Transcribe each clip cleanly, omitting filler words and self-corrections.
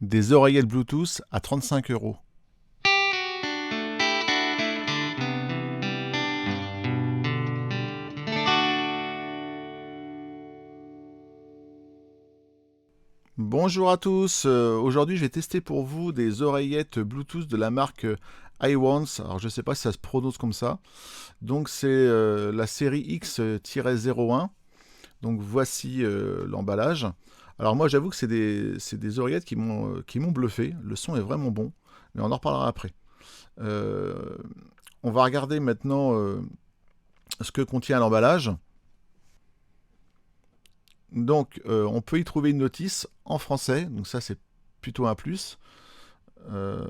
Des oreillettes Bluetooth à 35 euros. Bonjour à tous, aujourd'hui je vais tester pour vous des oreillettes Bluetooth de la marque iWants. Alors je ne sais pas si ça se prononce comme ça. Donc c'est la série X-01. Donc voici l'emballage. Alors moi j'avoue que c'est des oreillettes qui m'ont bluffé. Le son est vraiment bon, mais on en reparlera après. Euh, on va regarder maintenant ce que contient l'emballage. Donc on peut y trouver une notice en français, donc ça c'est plutôt un plus. Euh,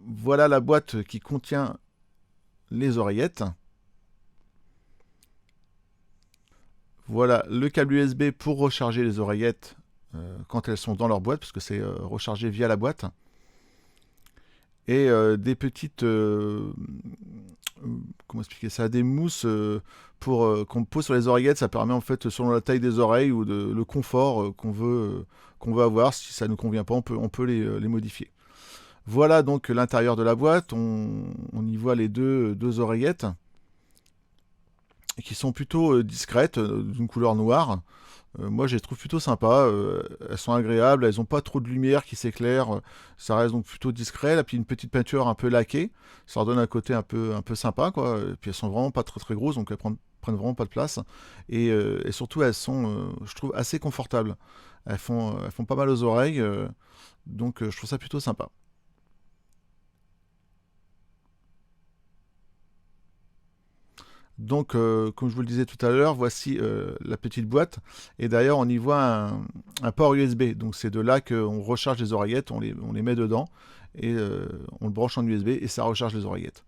voilà la boîte qui contient les oreillettes. Voilà le câble USB pour recharger les oreillettes quand elles sont dans leur boîte, parce que c'est rechargé via la boîte. Et des petites, comment expliquer ça, des mousses qu'on pose sur les oreillettes. Ça permet en fait, selon la taille des oreilles ou le confort qu'on veut avoir, si ça ne nous convient pas, on peut les modifier. Voilà donc l'intérieur de la boîte. On y voit les deux oreillettes qui sont plutôt discrètes, d'une couleur noire. Moi, je les trouve plutôt sympas. Elles sont agréables, elles n'ont pas trop de lumière qui s'éclaire. Ça reste donc plutôt discret. Et puis une petite peinture un peu laquée, ça leur donne un côté un peu sympa, quoi. Et puis elles sont vraiment pas très très grosses, donc elles prennent vraiment pas de place. Et surtout, elles sont, je trouve, assez confortables. Elles font pas mal aux oreilles, donc je trouve ça plutôt sympa. Donc, comme je vous le disais tout à l'heure, voici la petite boîte. Et d'ailleurs, on y voit un port USB. Donc, c'est de là qu'on recharge les oreillettes, on les met dedans et on le branche en USB et ça recharge les oreillettes.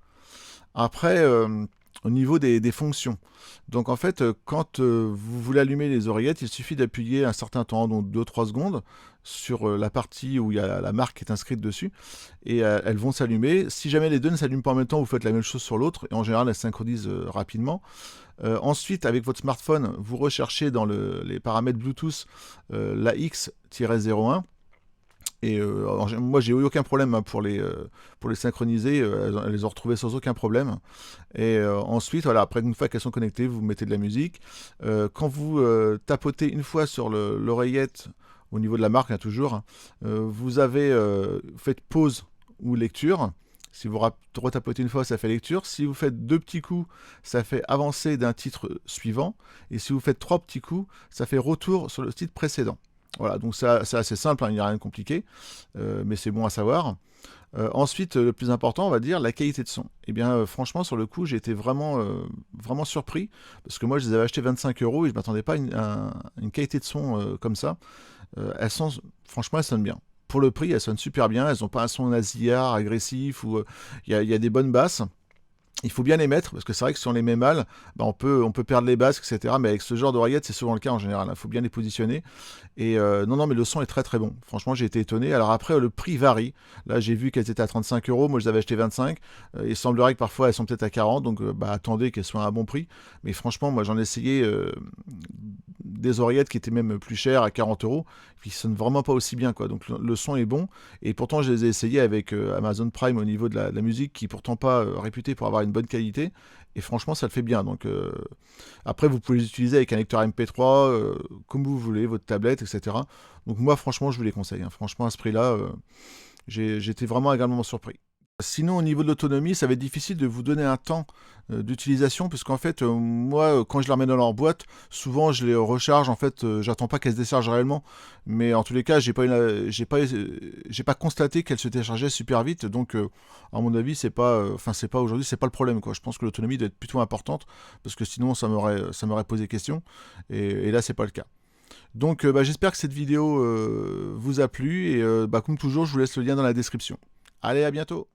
Après, au niveau des fonctions. Donc, en fait, quand vous voulez allumer les oreillettes, il suffit d'appuyer un certain temps, donc 2-3 secondes, sur la partie où il y a la marque qui est inscrite dessus, et elles vont s'allumer. Si jamais les deux ne s'allument pas en même temps, vous faites la même chose sur l'autre, et en général, elles synchronisent rapidement. Ensuite, avec votre smartphone, vous recherchez dans les paramètres Bluetooth la X-01. Et moi, j'ai eu aucun problème hein, pour les synchroniser. Elles les ont retrouvées sans aucun problème. Et ensuite, voilà, après une fois qu'elles sont connectées, vous mettez de la musique. Quand vous tapotez une fois sur l'oreillette, au niveau de la marque, hein, toujours, hein, vous avez fait pause ou lecture. Si vous retapotez une fois, ça fait lecture. Si vous faites deux petits coups, ça fait avancer d'un titre suivant. Et si vous faites trois petits coups, ça fait retour sur le titre précédent. Voilà, donc c'est assez simple, hein, il n'y a rien de compliqué, mais c'est bon à savoir. Ensuite, le plus important, on va dire, la qualité de son. Eh bien, franchement, sur le coup, j'ai été vraiment surpris, parce que moi, je les avais achetés 25 euros et je ne m'attendais pas à une qualité de son comme ça. Franchement, elles sonnent bien. Pour le prix, elles sonnent super bien, elles n'ont pas un son nasillard, agressif, ou il y a des bonnes basses. Il faut bien les mettre, parce que c'est vrai que si on les met mal, bah on peut perdre les basses, etc. Mais avec ce genre d'oreillettes, c'est souvent le cas en général. Il faut bien les positionner. Et non, mais le son est très très bon. Franchement, j'ai été étonné. Alors après, le prix varie. Là, j'ai vu qu'elles étaient à 35 euros. Moi, je les avais achetées 25. Il semblerait que parfois, elles sont peut-être à 40. Donc, bah, attendez qu'elles soient à un bon prix. Mais franchement, moi, j'en ai essayé des oreillettes qui étaient même plus chères, à 40 euros, qui sonnent vraiment pas aussi bien, quoi. Donc, le son est bon. Et pourtant, je les ai essayés avec Amazon Prime au niveau de la musique, qui est pourtant pas réputée pour avoir une bonne qualité. Et franchement, ça le fait bien. Donc, après, vous pouvez les utiliser avec un lecteur MP3, comme vous voulez, votre tablette, etc. Donc, moi, franchement, je vous les conseille, hein. Franchement, à ce prix-là, j'étais vraiment agréablement surpris. Sinon, au niveau de l'autonomie, ça va être difficile de vous donner un temps d'utilisation, puisqu'en fait, moi, quand je les remets dans leur boîte, souvent je les recharge. En fait, j'attends pas qu'elles se déchargent réellement, mais en tous les cas, j'ai pas constaté qu'elles se déchargeaient super vite. Donc, à mon avis, c'est pas aujourd'hui, c'est pas le problème, quoi. Je pense que l'autonomie doit être plutôt importante, parce que sinon, ça m'aurait posé question, et là, c'est pas le cas. Donc, bah, j'espère que cette vidéo vous a plu, et bah, comme toujours, je vous laisse le lien dans la description. Allez, à bientôt!